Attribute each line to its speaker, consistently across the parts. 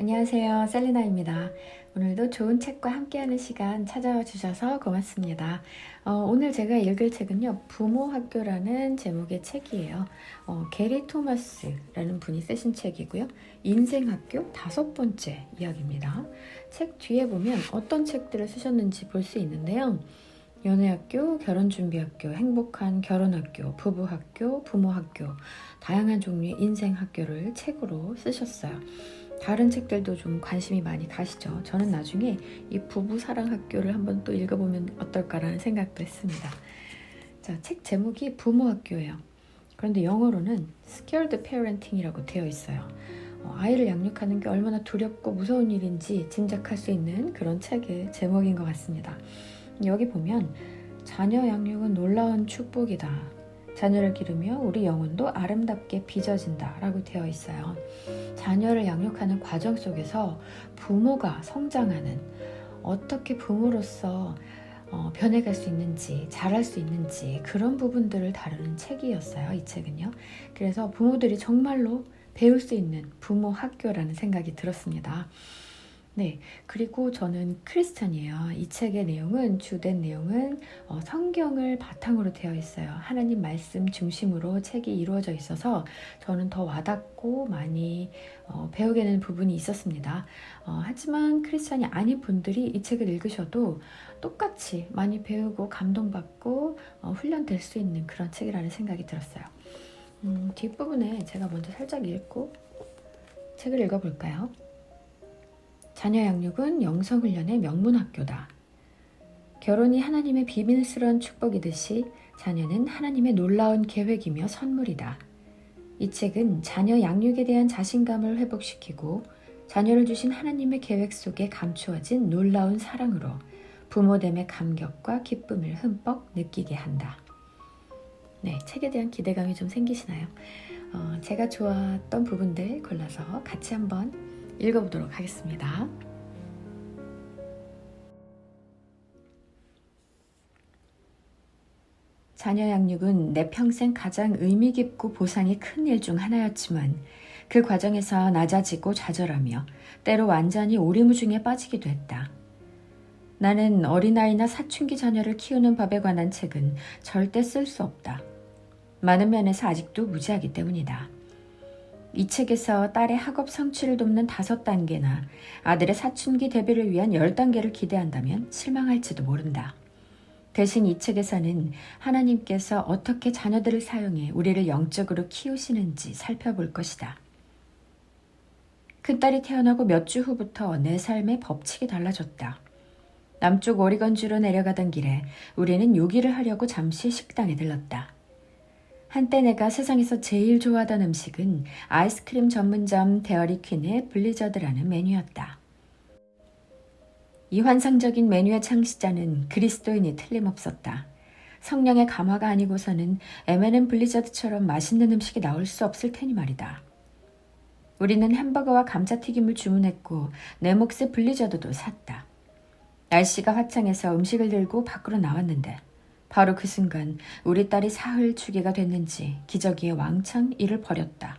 Speaker 1: 안녕하세요. 셀리나입니다. 오늘도 좋은 책과 함께하는 시간 찾아와 주셔서 고맙습니다. 오늘 제가 읽을 책은요, 부모 학교라는 제목의 책이에요. 게리 토마스라는 분이 쓰신 책이고요. 인생 학교 5번째 이야기입니다. 책 뒤에 보면 어떤 책들을 쓰셨는지 볼 수 있는데요. 연애학교, 결혼준비학교, 행복한 결혼학교, 부부학교, 부모학교, 다양한 종류의 인생 학교를 책으로 쓰셨어요. 다른 책들도 좀 관심이 많이 가시죠. 저는 나중에 이 부부 사랑 학교를 한번 또 읽어보면 어떨까라는 생각도 했습니다. 자, 책 제목이 부모 학교예요. 그런데 영어로는 Scared Parenting이라고 되어 있어요. 아이를 양육하는 게 얼마나 두렵고 무서운 일인지 짐작할 수 있는 그런 책의 제목인 것 같습니다. 여기 보면 자녀 양육은 놀라운 축복이다. 자녀를 기르며 우리 영혼도 아름답게 빚어진다 라고 되어 있어요. 자녀를 양육하는 과정 속에서 부모가 성장하는, 어떻게 부모로서 변해갈 수 있는지, 잘할 수 있는지 그런 부분들을 다루는 책이었어요. 이 책은요. 그래서 부모들이 정말로 배울 수 있는 부모 학교라는 생각이 들었습니다. 네, 그리고 저는 크리스찬이에요. 이 책의 내용은, 주된 내용은 성경을 바탕으로 되어 있어요. 하나님 말씀 중심으로 책이 이루어져 있어서 저는 더 와닿고 많이 배우게 되는 부분이 있었습니다. 하지만 크리스찬이 아닌 분들이 이 책을 읽으셔도 똑같이 많이 배우고 감동받고 훈련될 수 있는 그런 책이라는 생각이 들었어요. 뒷부분에 제가 먼저 살짝 읽고 책을 읽어볼까요? 자녀 양육은 영성훈련의 명문학교다. 결혼이 하나님의 비밀스러운 축복이듯이 자녀는 하나님의 놀라운 계획이며 선물이다. 이 책은 자녀 양육에 대한 자신감을 회복시키고 자녀를 주신 하나님의 계획 속에 감추어진 놀라운 사랑으로 부모됨의 감격과 기쁨을 흠뻑 느끼게 한다. 네, 책에 대한 기대감이 좀 생기시나요? 제가 좋았던 부분들 골라서 같이 한번 읽어보도록 하겠습니다. 자녀 양육은 내 평생 가장 의미 깊고 보상이 큰 일 중 하나였지만 그 과정에서 낮아지고 좌절하며 때로 완전히 오리무중에 빠지기도 했다. 나는 어린아이나 사춘기 자녀를 키우는 법에 관한 책은 절대 쓸 수 없다. 많은 면에서 아직도 무지하기 때문이다. 이 책에서 딸의 학업 성취를 돕는 5단계나 아들의 사춘기 대비를 위한 10단계를 기대한다면 실망할지도 모른다. 대신 이 책에서는 하나님께서 어떻게 자녀들을 사용해 우리를 영적으로 키우시는지 살펴볼 것이다. 큰딸이 태어나고 몇 주 후부터 내 삶의 법칙이 달라졌다. 남쪽 오리건주로 내려가던 길에 우리는 요기를 하려고 잠시 식당에 들렀다. 한때 내가 세상에서 제일 좋아하던 음식은 아이스크림 전문점 데어리퀸의 블리저드라는 메뉴였다. 이 환상적인 메뉴의 창시자는 그리스도인이 틀림없었다. 성령의 감화가 아니고서는 M&M 블리저드처럼 맛있는 음식이 나올 수 없을 테니 말이다. 우리는 햄버거와 감자튀김을 주문했고 내 몫의 블리저드도 샀다. 날씨가 화창해서 음식을 들고 밖으로 나왔는데 바로 그 순간 우리 딸이 사흘 주기가 됐는지 기저귀에 왕창 이를 버렸다.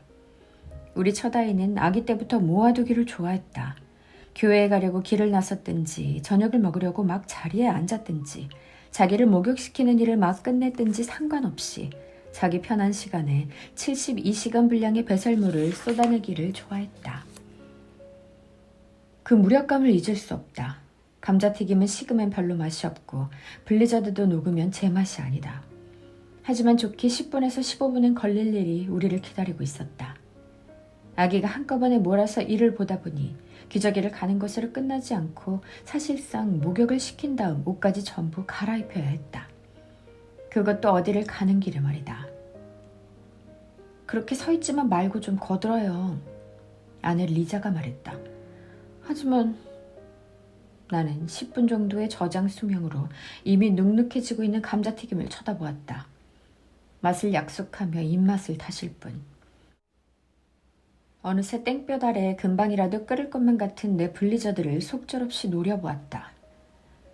Speaker 1: 우리 첫아이는 아기 때부터 모아두기를 좋아했다. 교회에 가려고 길을 나섰든지 저녁을 먹으려고 막 자리에 앉았든지 자기를 목욕시키는 일을 막 끝냈든지 상관없이 자기 편한 시간에 72시간 분량의 배설물을 쏟아내기를 좋아했다. 그 무력감을 잊을 수 없다. 감자튀김은 식으면 별로 맛이 없고 블리자드도 녹으면 제 맛이 아니다. 하지만 좋게 10분에서 15분은 걸릴 일이 우리를 기다리고 있었다. 아기가 한꺼번에 몰아서 일을 보다 보니 기저귀를 가는 것으로 끝나지 않고 사실상 목욕을 시킨 다음 옷까지 전부 갈아입혀야 했다. 그것도 어디를 가는 길에 말이다. 그렇게 서 있지만 말고 좀 거들어요. 아내 리자가 말했다. 하지만 나는 10분 정도의 저장 수명으로 이미 눅눅해지고 있는 감자튀김을 쳐다보았다. 맛을 약속하며 입맛을 다실 뿐. 어느새 땡볕 아래 금방이라도 끓을 것만 같은 내 블리저드를 속절없이 노려보았다.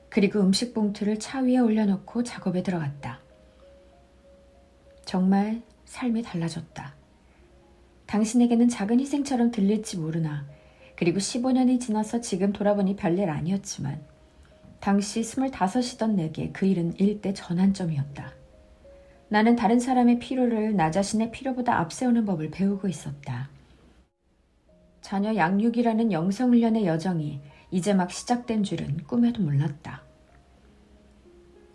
Speaker 1: 그리고 음식 봉투를 차 위에 올려놓고 작업에 들어갔다. 정말 삶이 달라졌다. 당신에게는 작은 희생처럼 들릴지 모르나 그리고 15년이 지나서 지금 돌아보니 별일 아니었지만 당시 25이던 내게 그 일은 일대 전환점이었다. 나는 다른 사람의 필요를 나 자신의 필요보다 앞세우는 법을 배우고 있었다. 자녀 양육이라는 영성훈련의 여정이 이제 막 시작된 줄은 꿈에도 몰랐다.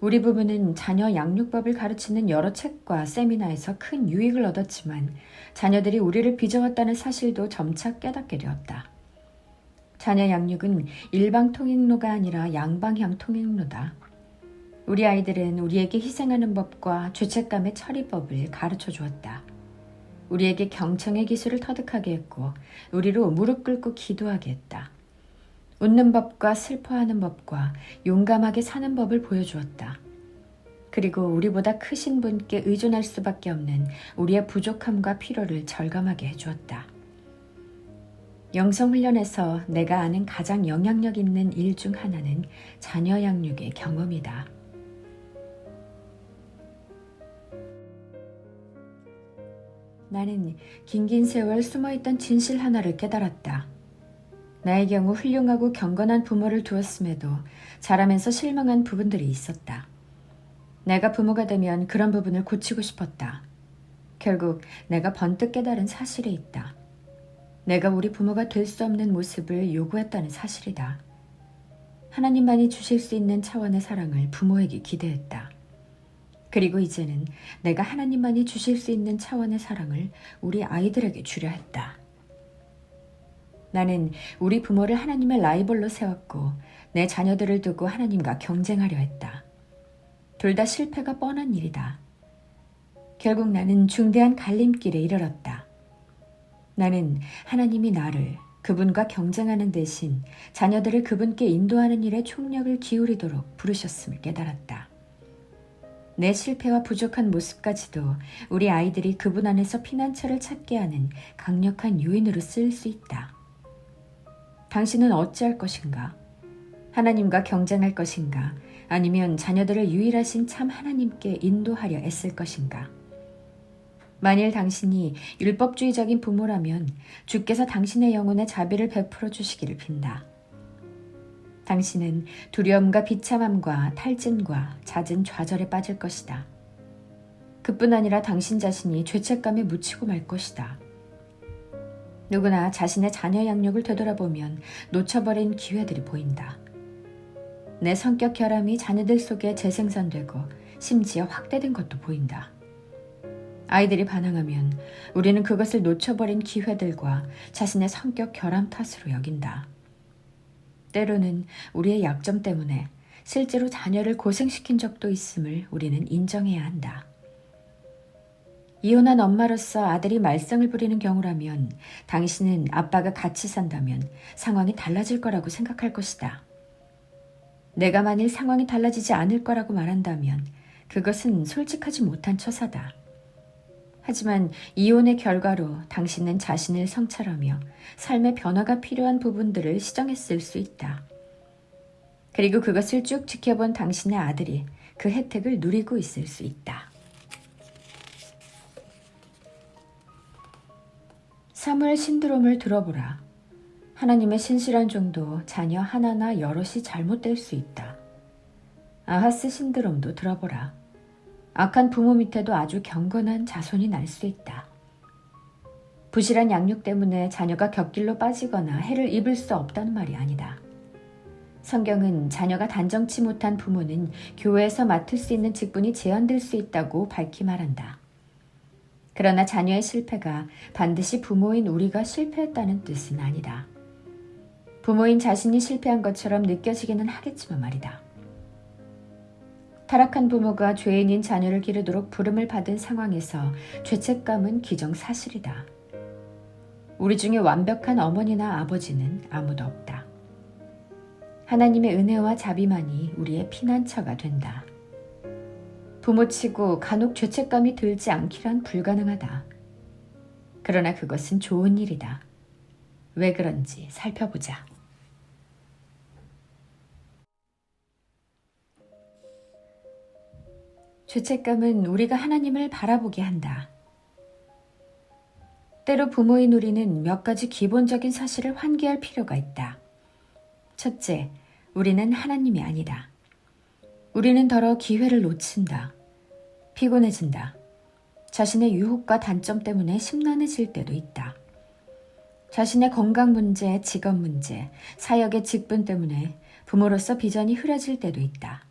Speaker 1: 우리 부부는 자녀 양육법을 가르치는 여러 책과 세미나에서 큰 유익을 얻었지만 자녀들이 우리를 빚어왔다는 사실도 점차 깨닫게 되었다. 자녀 양육은 일방 통행로가 아니라 양방향 통행로다. 우리 아이들은 우리에게 희생하는 법과 죄책감의 처리법을 가르쳐 주었다. 우리에게 경청의 기술을 터득하게 했고 우리로 무릎 꿇고 기도하게 했다. 웃는 법과 슬퍼하는 법과 용감하게 사는 법을 보여주었다. 그리고 우리보다 크신 분께 의존할 수밖에 없는 우리의 부족함과 필요를 절감하게 해주었다. 영성훈련에서 내가 아는 가장 영향력 있는 일 중 하나는 자녀 양육의 경험이다. 나는 긴긴 세월 숨어있던 진실 하나를 깨달았다. 나의 경우 훌륭하고 경건한 부모를 두었음에도 자라면서 실망한 부분들이 있었다. 내가 부모가 되면 그런 부분을 고치고 싶었다. 결국 내가 번뜩 깨달은 사실이 있다. 내가 우리 부모가 될 수 없는 모습을 요구했다는 사실이다. 하나님만이 주실 수 있는 차원의 사랑을 부모에게 기대했다. 그리고 이제는 내가 하나님만이 주실 수 있는 차원의 사랑을 우리 아이들에게 주려 했다. 나는 우리 부모를 하나님의 라이벌로 세웠고 내 자녀들을 두고 하나님과 경쟁하려 했다. 둘 다 실패가 뻔한 일이다. 결국 나는 중대한 갈림길에 이르렀다. 나는 하나님이 나를 그분과 경쟁하는 대신 자녀들을 그분께 인도하는 일에 총력을 기울이도록 부르셨음을 깨달았다. 내 실패와 부족한 모습까지도 우리 아이들이 그분 안에서 피난처를 찾게 하는 강력한 요인으로 쓰일 수 있다. 당신은 어찌할 것인가? 하나님과 경쟁할 것인가? 아니면 자녀들을 유일하신 참 하나님께 인도하려 애쓸 것인가? 만일 당신이 율법주의적인 부모라면 주께서 당신의 영혼에 자비를 베풀어 주시기를 빈다. 당신은 두려움과 비참함과 탈진과 잦은 좌절에 빠질 것이다. 그뿐 아니라 당신 자신이 죄책감에 묻히고 말 것이다. 누구나 자신의 자녀 양육을 되돌아보면 놓쳐버린 기회들이 보인다. 내 성격 결함이 자녀들 속에 재생산되고 심지어 확대된 것도 보인다. 아이들이 반항하면 우리는 그것을 놓쳐버린 기회들과 자신의 성격 결함 탓으로 여긴다. 때로는 우리의 약점 때문에 실제로 자녀를 고생시킨 적도 있음을 우리는 인정해야 한다. 이혼한 엄마로서 아들이 말썽을 부리는 경우라면 당신은 아빠가 같이 산다면 상황이 달라질 거라고 생각할 것이다. 내가 만일 상황이 달라지지 않을 거라고 말한다면 그것은 솔직하지 못한 처사다. 하지만 이혼의 결과로 당신은 자신을 성찰하며 삶의 변화가 필요한 부분들을 시정했을 수 있다. 그리고 그것을 쭉 지켜본 당신의 아들이 그 혜택을 누리고 있을 수 있다. 사무엘 신드롬을 들어보라. 하나님의 신실한 종도 자녀 하나나 여럿이 잘못될 수 있다. 아하스 신드롬도 들어보라. 악한 부모 밑에도 아주 경건한 자손이 날 수 있다. 부실한 양육 때문에 자녀가 곁길로 빠지거나 해를 입을 수 없다는 말이 아니다. 성경은 자녀가 단정치 못한 부모는 교회에서 맡을 수 있는 직분이 제한될 수 있다고 밝히 말한다. 그러나 자녀의 실패가 반드시 부모인 우리가 실패했다는 뜻은 아니다. 부모인 자신이 실패한 것처럼 느껴지기는 하겠지만 말이다. 타락한 부모가 죄인인 자녀를 기르도록 부름을 받은 상황에서 죄책감은 기정사실이다. 우리 중에 완벽한 어머니나 아버지는 아무도 없다. 하나님의 은혜와 자비만이 우리의 피난처가 된다. 부모치고 간혹 죄책감이 들지 않기란 불가능하다. 그러나 그것은 좋은 일이다. 왜 그런지 살펴보자. 죄책감은 우리가 하나님을 바라보게 한다. 때로 부모인 우리는 몇 가지 기본적인 사실을 환기할 필요가 있다. 첫째, 우리는 하나님이 아니다. 우리는 더러 기회를 놓친다. 피곤해진다. 자신의 유혹과 단점 때문에 심란해질 때도 있다. 자신의 건강 문제, 직업 문제, 사역의 직분 때문에 부모로서 비전이 흐려질 때도 있다.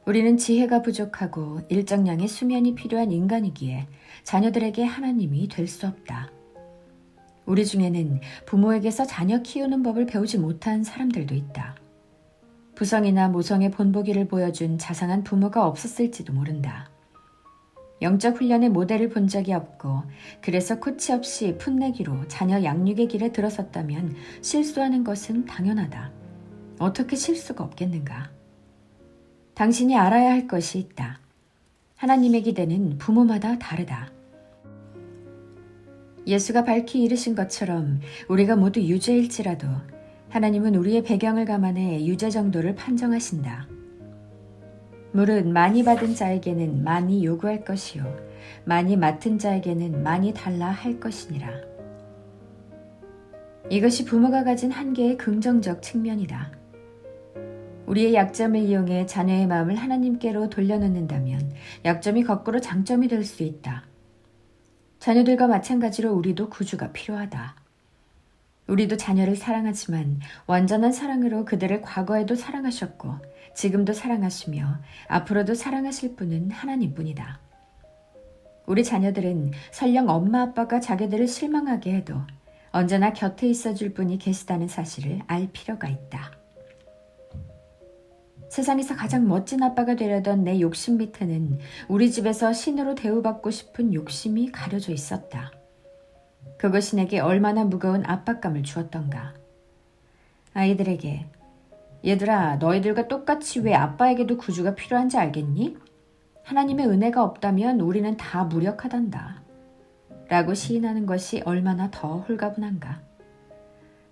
Speaker 1: 우리는 지혜가 부족하고 일정량의 수면이 필요한 인간이기에 자녀들에게 하나님이 될 수 없다. 우리 중에는 부모에게서 자녀 키우는 법을 배우지 못한 사람들도 있다. 부성이나 모성의 본보기를 보여준 자상한 부모가 없었을지도 모른다. 영적 훈련의 모델을 본 적이 없고 그래서 코치 없이 풋내기로 자녀 양육의 길에 들어섰다면 실수하는 것은 당연하다. 어떻게 실수가 없겠는가? 당신이 알아야 할 것이 있다. 하나님의 기대는 부모마다 다르다. 예수가 밝히 이르신 것처럼 우리가 모두 유죄일지라도 하나님은 우리의 배경을 감안해 유죄 정도를 판정하신다. 물은 많이 받은 자에게는 많이 요구할 것이요 많이 맡은 자에게는 많이 달라 할 것이니라. 이것이 부모가 가진 한계의 긍정적 측면이다. 우리의 약점을 이용해 자녀의 마음을 하나님께로 돌려놓는다면 약점이 거꾸로 장점이 될 수 있다. 자녀들과 마찬가지로 우리도 구주가 필요하다. 우리도 자녀를 사랑하지만 완전한 사랑으로 그들을 과거에도 사랑하셨고 지금도 사랑하시며 앞으로도 사랑하실 분은 하나님뿐이다. 우리 자녀들은 설령 엄마 아빠가 자기들을 실망하게 해도 언제나 곁에 있어줄 분이 계시다는 사실을 알 필요가 있다. 세상에서 가장 멋진 아빠가 되려던 내 욕심 밑에는 우리 집에서 신으로 대우받고 싶은 욕심이 가려져 있었다. 그것이 내게 얼마나 무거운 압박감을 주었던가. 아이들에게 얘들아 너희들과 똑같이 왜 아빠에게도 구주가 필요한지 알겠니? 하나님의 은혜가 없다면 우리는 다 무력하단다. 라고 시인하는 것이 얼마나 더 홀가분한가.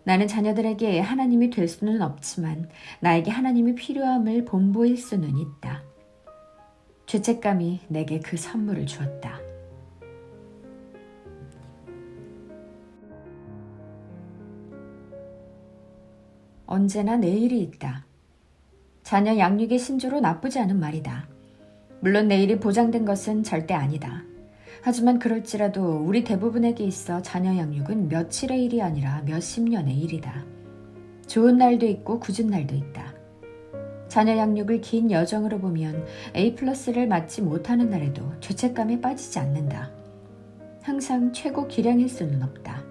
Speaker 1: 나는 자녀들에게 하나님이 될 수는 없지만 나에게 하나님이 필요함을 본보일 수는 있다. 죄책감이 내게 그 선물을 주었다. 언제나 내일이 있다. 자녀 양육의 신조로 나쁘지 않은 말이다. 물론 내일이 보장된 것은 절대 아니다. 하지만 그럴지라도 우리 대부분에게 있어 자녀 양육은 며칠의 일이 아니라 몇십 년의 일이다. 좋은 날도 있고 굳은 날도 있다. 자녀 양육을 긴 여정으로 보면 A+를 맞지 못하는 날에도 죄책감에 빠지지 않는다. 항상 최고 기량일 수는 없다.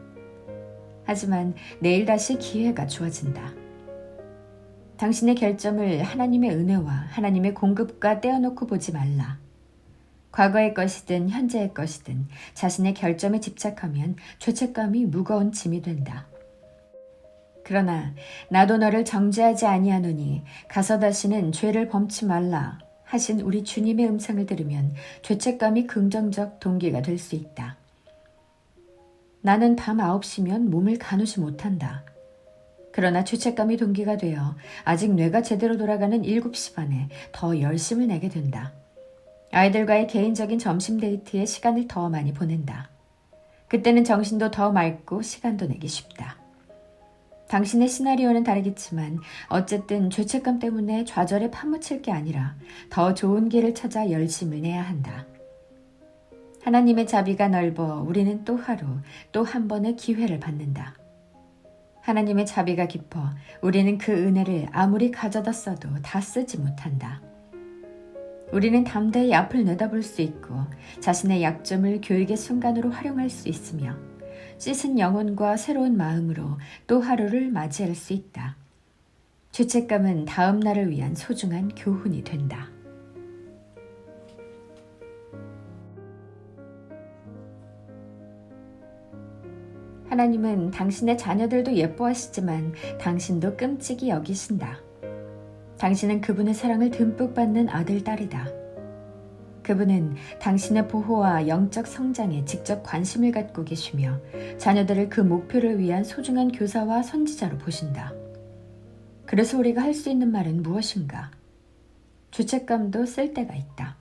Speaker 1: 하지만 내일 다시 기회가 주어진다. 당신의 결점을 하나님의 은혜와 하나님의 공급과 떼어놓고 보지 말라. 과거의 것이든 현재의 것이든 자신의 결점에 집착하면 죄책감이 무거운 짐이 된다. 그러나 나도 너를 정죄하지 아니하노니 가서 다시는 죄를 범치 말라 하신 우리 주님의 음성을 들으면 죄책감이 긍정적 동기가 될 수 있다. 나는 밤 9시면 몸을 가누지 못한다. 그러나 죄책감이 동기가 되어 아직 뇌가 제대로 돌아가는 7시 반에 더 열심을 내게 된다. 아이들과의 개인적인 점심 데이트에 시간을 더 많이 보낸다. 그때는 정신도 더 맑고 시간도 내기 쉽다. 당신의 시나리오는 다르겠지만 어쨌든 죄책감 때문에 좌절에 파묻힐 게 아니라 더 좋은 길을 찾아 열심을 내야 한다. 하나님의 자비가 넓어 우리는 또 하루, 또 한 번의 기회를 받는다. 하나님의 자비가 깊어 우리는 그 은혜를 아무리 가져다 써도 다 쓰지 못한다. 우리는 담대히 앞을 내다볼 수 있고 자신의 약점을 교육의 순간으로 활용할 수 있으며 씻은 영혼과 새로운 마음으로 또 하루를 맞이할 수 있다. 죄책감은 다음 날을 위한 소중한 교훈이 된다. 하나님은 당신의 자녀들도 예뻐하시지만 당신도 끔찍이 여기신다. 당신은 그분의 사랑을 듬뿍 받는 아들, 딸이다. 그분은 당신의 보호와 영적 성장에 직접 관심을 갖고 계시며 자녀들을 그 목표를 위한 소중한 교사와 선지자로 보신다. 그래서 우리가 할 수 있는 말은 무엇인가? 죄책감도 쓸 때가 있다.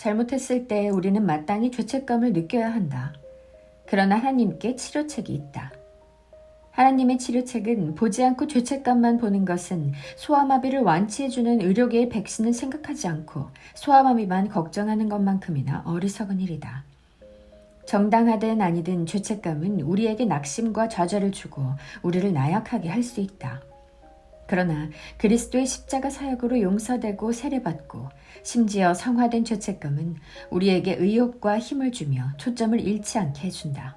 Speaker 1: 잘못했을 때 우리는 마땅히 죄책감을 느껴야 한다. 그러나 하나님께 치료책이 있다. 하나님의 치료책은 보지 않고 죄책감만 보는 것은 소아마비를 완치해주는 의료계의 백신을 생각하지 않고 소아마비만 걱정하는 것만큼이나 어리석은 일이다. 정당하든 아니든 죄책감은 우리에게 낙심과 좌절을 주고 우리를 나약하게 할 수 있다. 그러나 그리스도의 십자가 사역으로 용서되고 세례받고 심지어 성화된 죄책감은 우리에게 의욕과 힘을 주며 초점을 잃지 않게 해준다.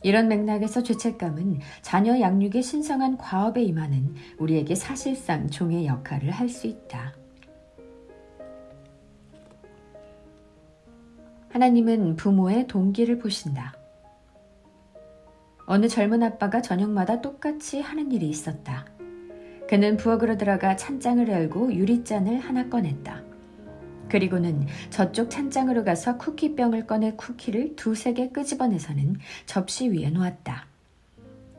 Speaker 1: 이런 맥락에서 죄책감은 자녀 양육의 신성한 과업에 임하는 우리에게 사실상 종의 역할을 할 수 있다. 하나님은 부모의 동기를 보신다. 어느 젊은 아빠가 저녁마다 똑같이 하는 일이 있었다. 그는 부엌으로 들어가 찬장을 열고 유리잔을 하나 꺼냈다. 그리고는 저쪽 찬장으로 가서 쿠키병을 꺼내 쿠키를 두세 개 끄집어내서는 접시 위에 놓았다.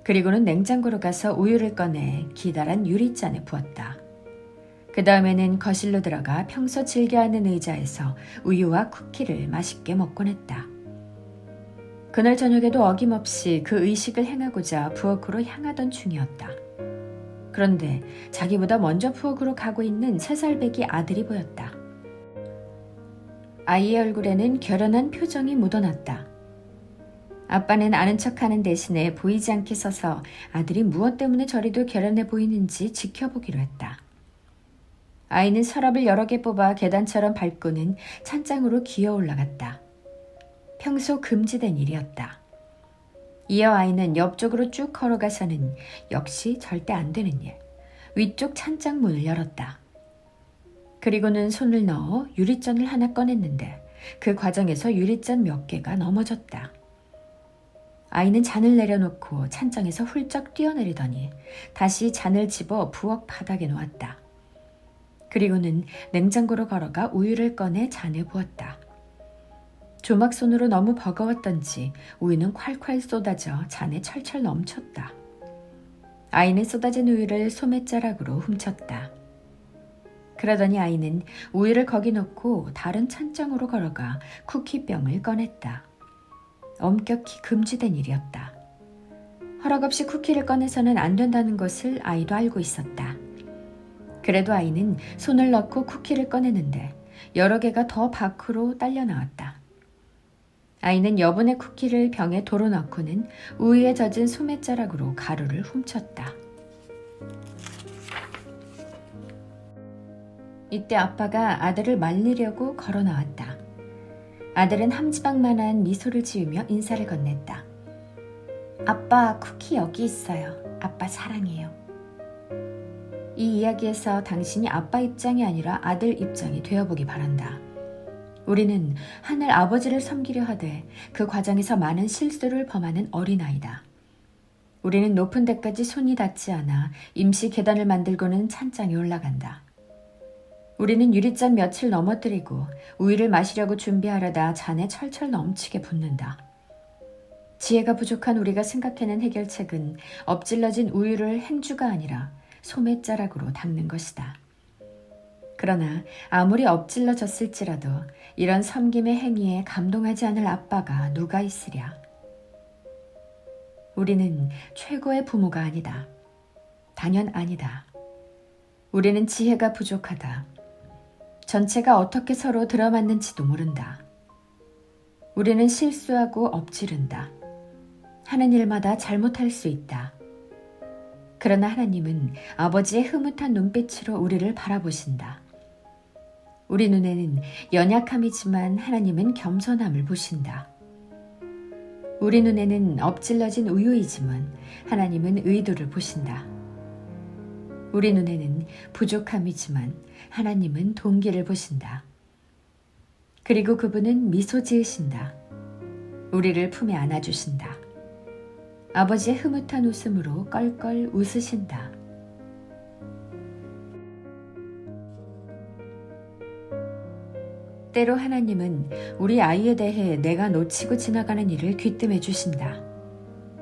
Speaker 1: 그리고는 냉장고로 가서 우유를 꺼내 기다란 유리잔에 부었다. 그 다음에는 거실로 들어가 평소 즐겨 앉는 의자에서 우유와 쿠키를 맛있게 먹곤 했다. 그날 저녁에도 어김없이 그 의식을 행하고자 부엌으로 향하던 중이었다. 그런데 자기보다 먼저 부엌으로 가고 있는 3살배기 아들이 보였다. 아이의 얼굴에는 결연한 표정이 묻어났다. 아빠는 아는 척하는 대신에 보이지 않게 서서 아들이 무엇 때문에 저리도 결연해 보이는지 지켜보기로 했다. 아이는 서랍을 여러 개 뽑아 계단처럼 밟고는 찬장으로 기어 올라갔다. 평소 금지된 일이었다. 이어 아이는 옆쪽으로 쭉 걸어가서는 역시 절대 안 되는 일, 위쪽 찬장 문을 열었다. 그리고는 손을 넣어 유리잔을 하나 꺼냈는데 그 과정에서 유리잔 몇 개가 넘어졌다. 아이는 잔을 내려놓고 찬장에서 훌쩍 뛰어내리더니 다시 잔을 집어 부엌 바닥에 놓았다. 그리고는 냉장고로 걸어가 우유를 꺼내 잔에 부었다. 조막손으로 너무 버거웠던지 우유는 콸콸 쏟아져 잔에 철철 넘쳤다. 아이는 쏟아진 우유를 소매자락으로 훔쳤다. 그러더니 아이는 우유를 거기 놓고 다른 찬장으로 걸어가 쿠키병을 꺼냈다. 엄격히 금지된 일이었다. 허락 없이 쿠키를 꺼내서는 안 된다는 것을 아이도 알고 있었다. 그래도 아이는 손을 넣고 쿠키를 꺼내는데 여러 개가 더 밖으로 딸려 나왔다. 아이는 여분의 쿠키를 병에 도로 넣고는 우유에 젖은 소매자락으로 가루를 훔쳤다. 이때 아빠가 아들을 말리려고 걸어 나왔다. 아들은 함지박만한 미소를 지으며 인사를 건넸다. 아빠, 쿠키 여기 있어요. 아빠 사랑해요. 이 이야기에서 당신이 아빠 입장이 아니라 아들 입장이 되어보기 바란다. 우리는 하늘 아버지를 섬기려 하되 그 과정에서 많은 실수를 범하는 어린아이다. 우리는 높은 데까지 손이 닿지 않아 임시 계단을 만들고는 찬장에 올라간다. 우리는 유리잔 몇을 넘어뜨리고 우유를 마시려고 준비하려다 잔에 철철 넘치게 붓는다. 지혜가 부족한 우리가 생각해낸 해결책은 엎질러진 우유를 행주가 아니라 소매자락으로 닦는 것이다. 그러나 아무리 엎질러졌을지라도 이런 섬김의 행위에 감동하지 않을 아빠가 누가 있으랴. 우리는 최고의 부모가 아니다. 단연 아니다. 우리는 지혜가 부족하다. 전체가 어떻게 서로 들어맞는지도 모른다. 우리는 실수하고 엎지른다. 하는 일마다 잘못할 수 있다. 그러나 하나님은 아버지의 흐뭇한 눈빛으로 우리를 바라보신다. 우리 눈에는 연약함이지만 하나님은 겸손함을 보신다. 우리 눈에는 엎질러진 우유이지만 하나님은 의도를 보신다. 우리 눈에는 부족함이지만 하나님은 동기를 보신다. 그리고 그분은 미소 지으신다. 우리를 품에 안아주신다. 아버지의 흐뭇한 웃음으로 껄껄 웃으신다. 때로 하나님은 우리 아이에 대해 내가 놓치고 지나가는 일을 귀뜸해 주신다.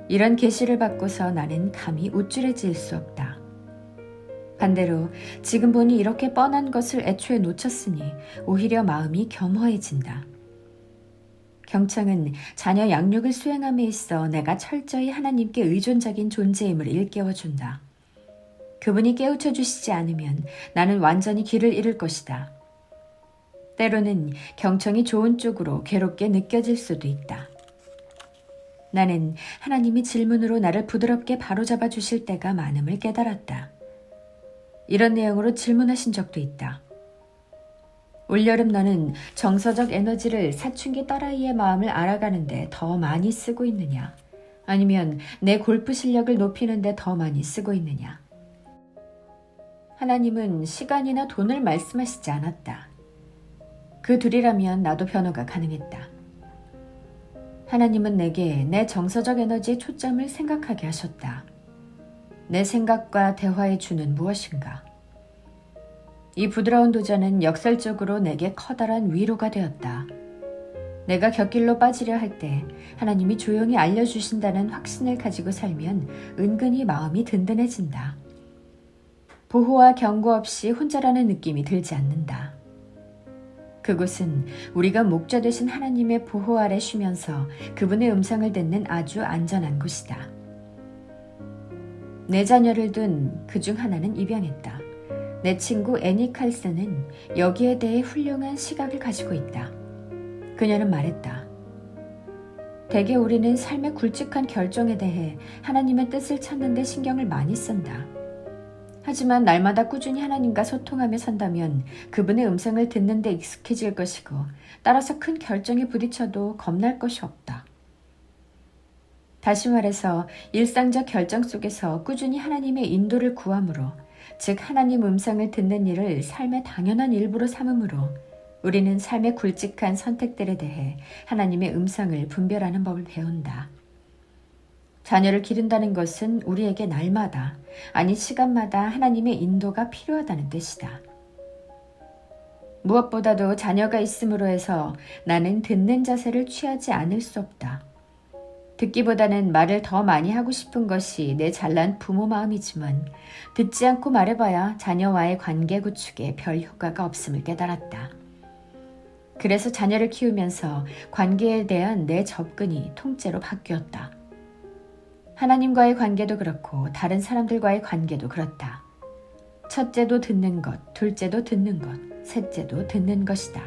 Speaker 1: 이런 계시를 받고서 나는 감히 우쭐해질 수 없다. 반대로 지금 보니 이렇게 뻔한 것을 애초에 놓쳤으니 오히려 마음이 겸허해진다. 경청은 자녀 양육을 수행함에 있어 내가 철저히 하나님께 의존적인 존재임을 일깨워준다. 그분이 깨우쳐 주시지 않으면 나는 완전히 길을 잃을 것이다. 때로는 경청이 좋은 쪽으로 괴롭게 느껴질 수도 있다. 나는 하나님이 질문으로 나를 부드럽게 바로잡아 주실 때가 많음을 깨달았다. 이런 내용으로 질문하신 적도 있다. 올여름 너는 정서적 에너지를 사춘기 딸아이의 마음을 알아가는데 더 많이 쓰고 있느냐? 아니면 내 골프 실력을 높이는데 더 많이 쓰고 있느냐? 하나님은 시간이나 돈을 말씀하시지 않았다. 그 둘이라면 나도 변호가 가능했다. 하나님은 내게 내 정서적 에너지의 초점을 생각하게 하셨다. 내 생각과 대화의 주는 무엇인가? 이 부드러운 도전은 역설적으로 내게 커다란 위로가 되었다. 내가 곁길로 빠지려 할 때 하나님이 조용히 알려주신다는 확신을 가지고 살면 은근히 마음이 든든해진다. 보호와 경고 없이 혼자라는 느낌이 들지 않는다. 그곳은 우리가 목자 되신 하나님의 보호 아래 쉬면서 그분의 음성을 듣는 아주 안전한 곳이다. 내 자녀를 둔 그 중 하나는 입양했다. 내 친구 애니 칼슨은 여기에 대해 훌륭한 시각을 가지고 있다. 그녀는 말했다. 대개 우리는 삶의 굵직한 결정에 대해 하나님의 뜻을 찾는 데 신경을 많이 쓴다. 하지만 날마다 꾸준히 하나님과 소통하며 산다면 그분의 음성을 듣는 데 익숙해질 것이고 따라서 큰 결정에 부딪혀도 겁날 것이 없다. 다시 말해서 일상적 결정 속에서 꾸준히 하나님의 인도를 구함으로, 즉 하나님 음성을 듣는 일을 삶의 당연한 일부로 삼음으로 우리는 삶의 굵직한 선택들에 대해 하나님의 음성을 분별하는 법을 배운다. 자녀를 기른다는 것은 우리에게 날마다, 아니 시간마다 하나님의 인도가 필요하다는 뜻이다. 무엇보다도 자녀가 있음으로 해서 나는 듣는 자세를 취하지 않을 수 없다. 듣기보다는 말을 더 많이 하고 싶은 것이 내 잘난 부모 마음이지만 듣지 않고 말해봐야 자녀와의 관계 구축에 별 효과가 없음을 깨달았다. 그래서 자녀를 키우면서 관계에 대한 내 접근이 통째로 바뀌었다. 하나님과의 관계도 그렇고 다른 사람들과의 관계도 그렇다. 첫째도 듣는 것, 둘째도 듣는 것, 셋째도 듣는 것이다.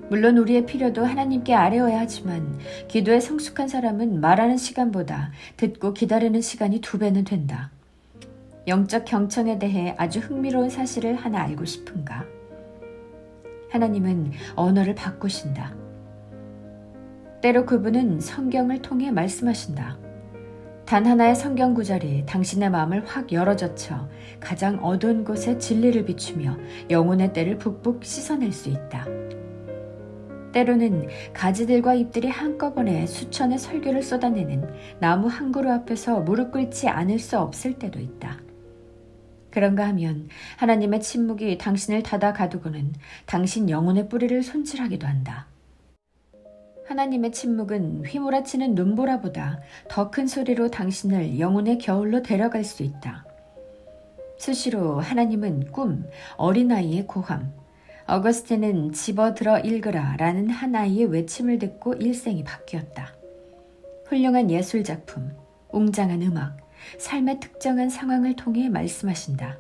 Speaker 1: 물론 우리의 필요도 하나님께 아뢰어야 하지만 기도에 성숙한 사람은 말하는 시간보다 듣고 기다리는 시간이 2배는 된다. 영적 경청에 대해 아주 흥미로운 사실을 하나 알고 싶은가? 하나님은 언어를 바꾸신다. 때로 그분은 성경을 통해 말씀하신다. 단 하나의 성경 구절이 당신의 마음을 확 열어젖혀 가장 어두운 곳에 진리를 비추며 영혼의 때를 북북 씻어낼 수 있다. 때로는 가지들과 잎들이 한꺼번에 수천의 설교를 쏟아내는 나무 한 그루 앞에서 무릎 꿇지 않을 수 없을 때도 있다. 그런가 하면 하나님의 침묵이 당신을 닫아 가두고는 당신 영혼의 뿌리를 손질하기도 한다. 하나님의 침묵은 휘몰아치는 눈보라보다 더 큰 소리로 당신을 영혼의 겨울로 데려갈 수 있다. 수시로 하나님은 꿈, 어린아이의 고함, 어거스틴은 집어들어 읽으라 라는 한 아이의 외침을 듣고 일생이 바뀌었다. 훌륭한 예술작품, 웅장한 음악, 삶의 특정한 상황을 통해 말씀하신다.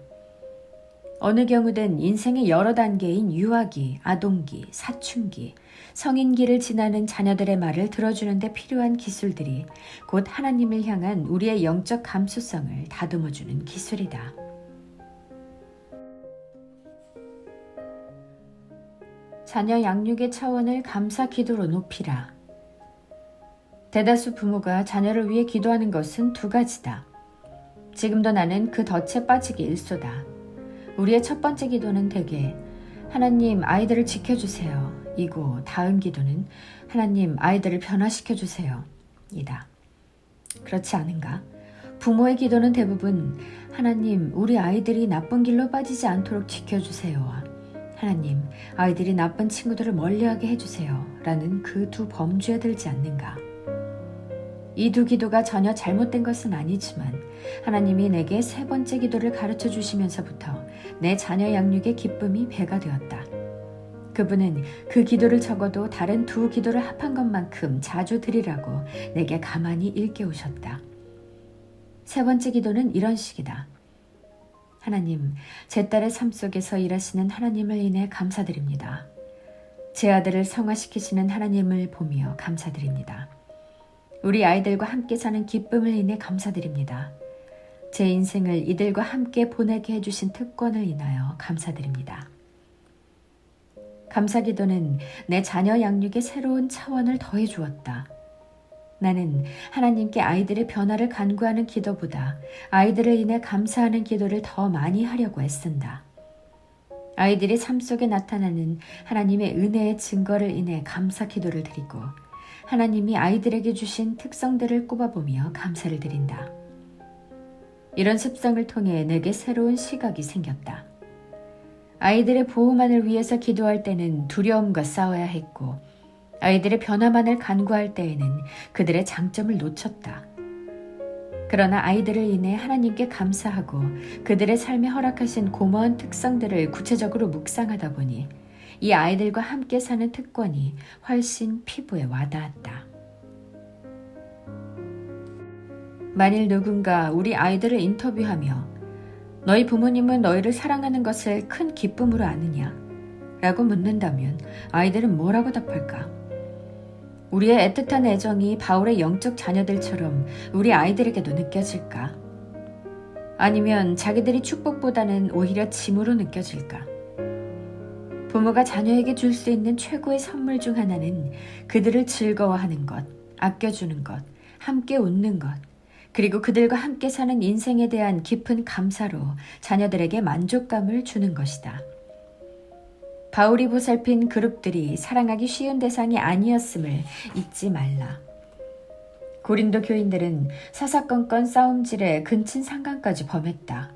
Speaker 1: 어느 경우든 인생의 여러 단계인 유아기, 아동기, 사춘기, 성인기를 지나는 자녀들의 말을 들어주는 데 필요한 기술들이 곧 하나님을 향한 우리의 영적 감수성을 다듬어주는 기술이다. 자녀 양육의 차원을 감사 기도로 높이라. 대다수 부모가 자녀를 위해 기도하는 것은 2가지다. 지금도 나는 그 덫에 빠지기 일소다. 우리의 첫 번째 기도는 대개 하나님 아이들을 지켜주세요 이고 다음 기도는 하나님 아이들을 변화시켜주세요 이다. 그렇지 않은가? 부모의 기도는 대부분 하나님 우리 아이들이 나쁜 길로 빠지지 않도록 지켜주세요와 하나님 아이들이 나쁜 친구들을 멀리하게 해주세요 라는 그 2 범주에 들지 않는가? 이 두 기도가 전혀 잘못된 것은 아니지만 하나님이 내게 세 번째 기도를 가르쳐 주시면서부터 내 자녀 양육의 기쁨이 배가 되었다. 그분은 그 기도를 적어도 다른 두 기도를 합한 것만큼 자주 드리라고 내게 가만히 일깨우셨다. 세 번째 기도는 이런 식이다. 하나님, 제 딸의 삶 속에서 일하시는 하나님을 인해 감사드립니다. 제 아들을 성화시키시는 하나님을 보며 감사드립니다. 우리 아이들과 함께 사는 기쁨을 인해 감사드립니다. 제 인생을 이들과 함께 보내게 해주신 특권을 인하여 감사드립니다. 감사기도는 내 자녀 양육의 새로운 차원을 더해 주었다. 나는 하나님께 아이들의 변화를 간구하는 기도보다 아이들을 인해 감사하는 기도를 더 많이 하려고 애쓴다. 아이들이 삶 속에 나타나는 하나님의 은혜의 증거를 인해 감사 기도를 드리고 하나님이 아이들에게 주신 특성들을 꼽아보며 감사를 드린다. 이런 습성을 통해 내게 새로운 시각이 생겼다. 아이들의 보호만을 위해서 기도할 때는 두려움과 싸워야 했고 아이들의 변화만을 간구할 때에는 그들의 장점을 놓쳤다. 그러나 아이들을 인해 하나님께 감사하고 그들의 삶에 허락하신 고마운 특성들을 구체적으로 묵상하다 보니 이 아이들과 함께 사는 특권이 훨씬 피부에 와닿았다. 만일 누군가 우리 아이들을 인터뷰하며 너희 부모님은 너희를 사랑하는 것을 큰 기쁨으로 아느냐? 라고 묻는다면 아이들은 뭐라고 답할까? 우리의 애틋한 애정이 바울의 영적 자녀들처럼 우리 아이들에게도 느껴질까? 아니면 자기들이 축복보다는 오히려 짐으로 느껴질까? 부모가 자녀에게 줄 수 있는 최고의 선물 중 하나는 그들을 즐거워하는 것, 아껴주는 것, 함께 웃는 것, 그리고 그들과 함께 사는 인생에 대한 깊은 감사로 자녀들에게 만족감을 주는 것이다. 바울이 보살핀 그룹들이 사랑하기 쉬운 대상이 아니었음을 잊지 말라. 고린도 교인들은 사사건건 싸움질에 근친 상간까지 범했다.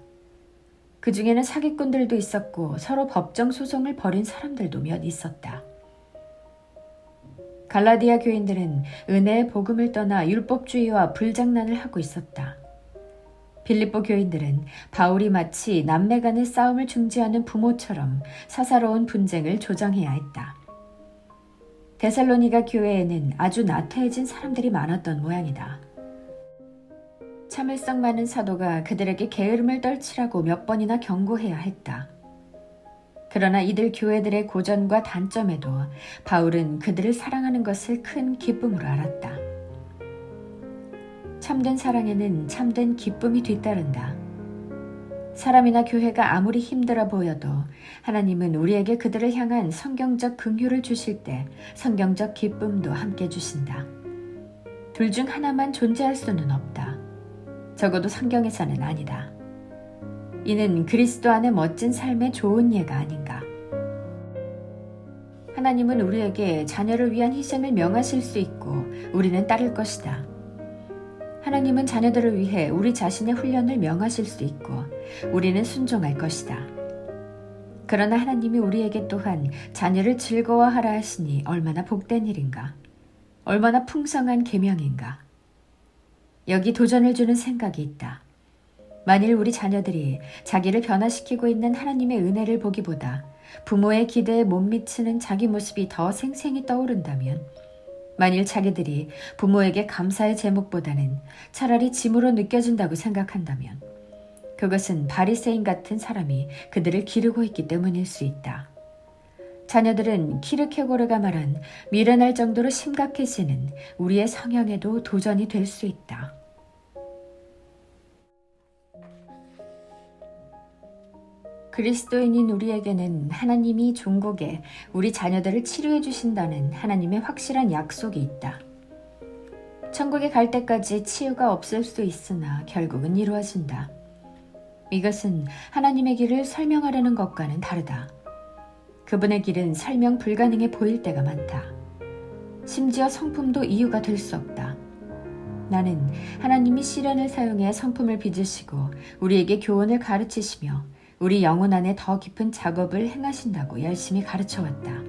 Speaker 1: 그 중에는 사기꾼들도 있었고 서로 법정 소송을 벌인 사람들도 몇 있었다. 갈라디아 교인들은 은혜의 복음을 떠나 율법주의와 불장난을 하고 있었다. 빌립보 교인들은 바울이 마치 남매 간의 싸움을 중지하는 부모처럼 사사로운 분쟁을 조정해야 했다. 데살로니가 교회에는 아주 나태해진 사람들이 많았던 모양이다. 참을성 많은 사도가 그들에게 게으름을 떨치라고 몇 번이나 경고해야 했다. 그러나 이들 교회들의 고전과 단점에도 바울은 그들을 사랑하는 것을 큰 기쁨으로 알았다. 참된 사랑에는 참된 기쁨이 뒤따른다. 사람이나 교회가 아무리 힘들어 보여도 하나님은 우리에게 그들을 향한 성경적 긍휼을 주실 때 성경적 기쁨도 함께 주신다. 둘 중 하나만 존재할 수는 없다. 적어도 성경에서는 아니다. 이는 그리스도 안의 멋진 삶의 좋은 예가 아닌가. 하나님은 우리에게 자녀를 위한 희생을 명하실 수 있고 우리는 따를 것이다. 하나님은 자녀들을 위해 우리 자신의 훈련을 명하실 수 있고 우리는 순종할 것이다. 그러나 하나님이 우리에게 또한 자녀를 즐거워하라 하시니 얼마나 복된 일인가. 얼마나 풍성한 계명인가. 여기 도전을 주는 생각이 있다. 만일 우리 자녀들이 자기를 변화시키고 있는 하나님의 은혜를 보기보다 부모의 기대에 못 미치는 자기 모습이 더 생생히 떠오른다면, 만일 자기들이 부모에게 감사의 제목보다는 차라리 짐으로 느껴진다고 생각한다면 그것은 바리새인 같은 사람이 그들을 기르고 있기 때문일 수 있다. 자녀들은 키르케고르가 말한 미련할 정도로 심각해지는 우리의 성향에도 도전이 될 수 있다. 그리스도인인 우리에게는 하나님이 종국에 우리 자녀들을 치료해 주신다는 하나님의 확실한 약속이 있다. 천국에 갈 때까지 치유가 없을 수 있으나 결국은 이루어진다. 이것은 하나님의 길을 설명하려는 것과는 다르다. 그분의 길은 설명 불가능해 보일 때가 많다. 심지어 성품도 이유가 될 수 없다. 나는 하나님이 시련을 사용해 성품을 빚으시고 우리에게 교훈을 가르치시며 우리 영혼 안에 더 깊은 작업을 행하신다고 열심히 가르쳐왔다.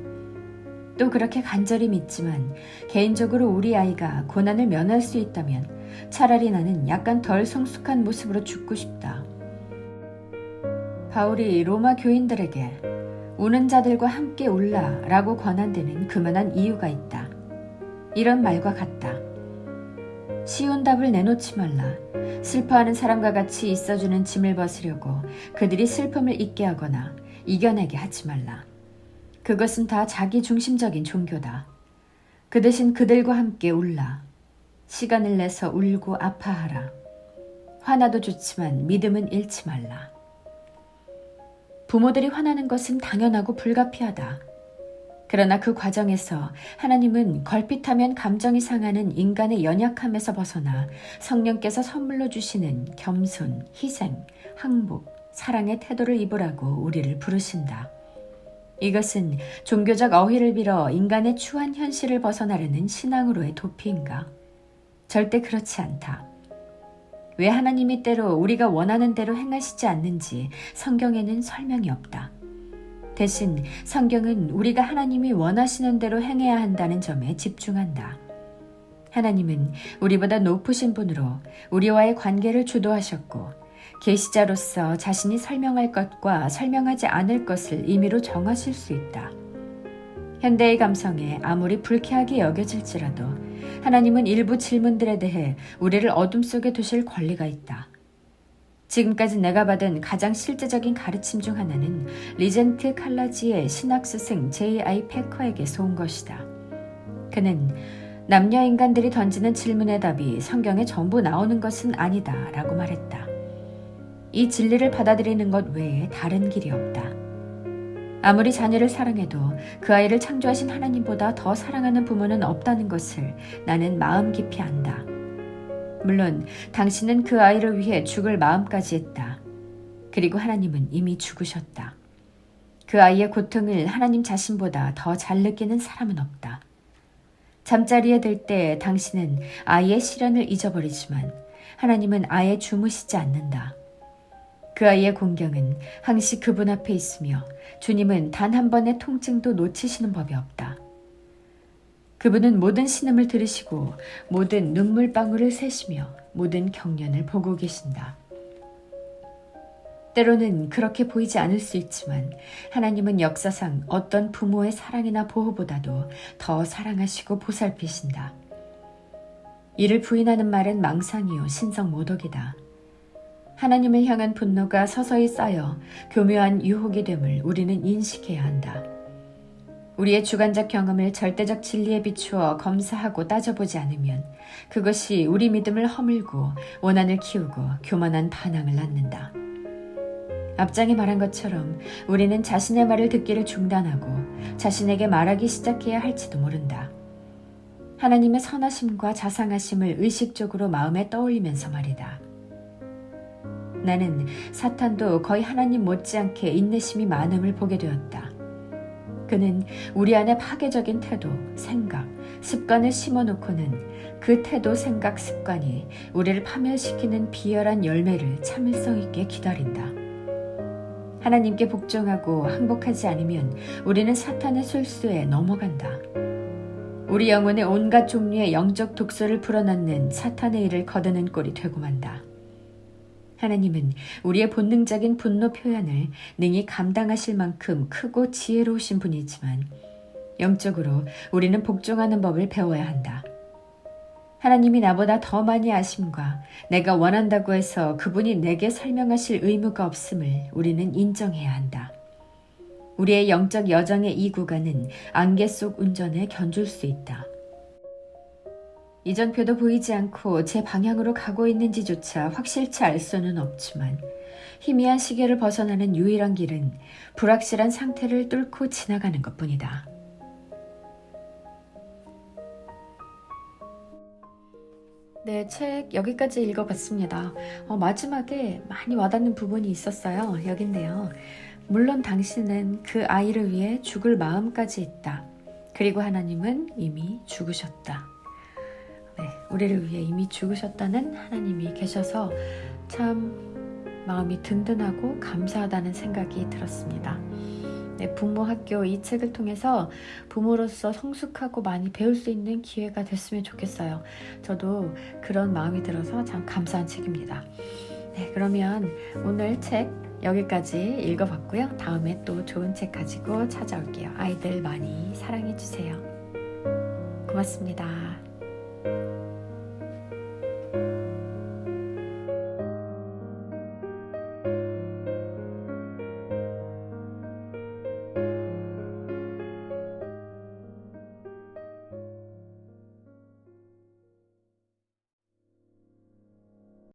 Speaker 1: 또 그렇게 간절히 믿지만 개인적으로 우리 아이가 고난을 면할 수 있다면 차라리 나는 약간 덜 성숙한 모습으로 죽고 싶다. 바울이 로마 교인들에게 우는 자들과 함께 울라 라고 권한 데는 그만한 이유가 있다. 이런 말과 같다. 쉬운 답을 내놓지 말라. 슬퍼하는 사람과 같이 있어주는 짐을 벗으려고 그들이 슬픔을 잊게 하거나 이겨내게 하지 말라. 그것은 다 자기 중심적인 종교다. 그 대신 그들과 함께 울라. 시간을 내서 울고 아파하라. 화나도 좋지만 믿음은 잃지 말라. 부모들이 화나는 것은 당연하고 불가피하다. 그러나 그 과정에서 하나님은 걸핏하면 감정이 상하는 인간의 연약함에서 벗어나 성령께서 선물로 주시는 겸손, 희생, 항복, 사랑의 태도를 입으라고 우리를 부르신다. 이것은 종교적 어휘를 빌어 인간의 추한 현실을 벗어나려는 신앙으로의 도피인가? 절대 그렇지 않다. 왜 하나님이 때로 우리가 원하는 대로 행하시지 않는지 성경에는 설명이 없다. 대신 성경은 우리가 하나님이 원하시는 대로 행해야 한다는 점에 집중한다. 하나님은 우리보다 높으신 분으로 우리와의 관계를 주도하셨고 계시자로서 자신이 설명할 것과 설명하지 않을 것을 임의로 정하실 수 있다. 현대의 감성에 아무리 불쾌하게 여겨질지라도 하나님은 일부 질문들에 대해 우리를 어둠 속에 두실 권리가 있다. 지금까지 내가 받은 가장 실제적인 가르침 중 하나는 리젠트 칼라지의 신학 스승 J.I. 패커에게서 온 것이다. 그는 남녀 인간들이 던지는 질문의 답이 성경에 전부 나오는 것은 아니다 라고 말했다. 이 진리를 받아들이는 것 외에 다른 길이 없다. 아무리 자녀를 사랑해도 그 아이를 창조하신 하나님보다 더 사랑하는 부모는 없다는 것을 나는 마음 깊이 안다. 물론 당신은 그 아이를 위해 죽을 마음까지 했다. 그리고 하나님은 이미 죽으셨다. 그 아이의 고통을 하나님 자신보다 더 잘 느끼는 사람은 없다. 잠자리에 들 때 당신은 아이의 시련을 잊어버리지만 하나님은 아예 주무시지 않는다. 그 아이의 공경은 항시 그분 앞에 있으며 주님은 단 한 번의 통증도 놓치시는 법이 없다. 그분은 모든 신음을 들으시고 모든 눈물방울을 세시며 모든 경련을 보고 계신다. 때로는 그렇게 보이지 않을 수 있지만 하나님은 역사상 어떤 부모의 사랑이나 보호보다도 더 사랑하시고 보살피신다. 이를 부인하는 말은 망상이요 신성모독이다. 하나님을 향한 분노가 서서히 쌓여 교묘한 유혹이 됨을 우리는 인식해야 한다. 우리의 주관적 경험을 절대적 진리에 비추어 검사하고 따져보지 않으면 그것이 우리 믿음을 허물고 원한을 키우고 교만한 반항을 낳는다. 앞장에 말한 것처럼 우리는 자신의 말을 듣기를 중단하고 자신에게 말하기 시작해야 할지도 모른다. 하나님의 선하심과 자상하심을 의식적으로 마음에 떠올리면서 말이다. 나는 사탄도 거의 하나님 못지않게 인내심이 많음을 보게 되었다. 그는 우리 안에 파괴적인 태도, 생각, 습관을 심어놓고는 그 태도, 생각, 습관이 우리를 파멸시키는 비열한 열매를 참을성 있게 기다린다. 하나님께 복종하고 항복하지 않으면 우리는 사탄의 술수에 넘어간다. 우리 영혼에 온갖 종류의 영적 독소를 불어넣는 사탄의 일을 거두는 꼴이 되고 만다. 하나님은 우리의 본능적인 분노 표현을 능히 감당하실 만큼 크고 지혜로우신 분이지만 영적으로 우리는 복종하는 법을 배워야 한다. 하나님이 나보다 더 많이 아심과 내가 원한다고 해서 그분이 내게 설명하실 의무가 없음을 우리는 인정해야 한다. 우리의 영적 여정의 이 구간은 안개 속 운전에 견줄 수 있다. 이전표도 보이지 않고 제 방향으로 가고 있는지조차 확실치 알 수는 없지만 희미한 시계를 벗어나는 유일한 길은 불확실한 상태를 뚫고 지나가는 것뿐이다. 네, 책 여기까지 읽어봤습니다. 마지막에 많이 와닿는 부분이 있었어요. 여긴데요. 물론 당신은 그 아이를 위해 죽을 마음까지 있다. 그리고 하나님은 이미 죽으셨다. 네, 우리를 위해 이미 죽으셨다는 하나님이 계셔서 참 마음이 든든하고 감사하다는 생각이 들었습니다. 네, 부모 학교 이 책을 통해서 부모로서 성숙하고 많이 배울 수 있는 기회가 됐으면 좋겠어요. 저도 그런 마음이 들어서 참 감사한 책입니다. 네, 그러면 오늘 책 여기까지 읽어봤고요. 다음에 또 좋은 책 가지고 찾아올게요. 아이들 많이 사랑해주세요. 고맙습니다.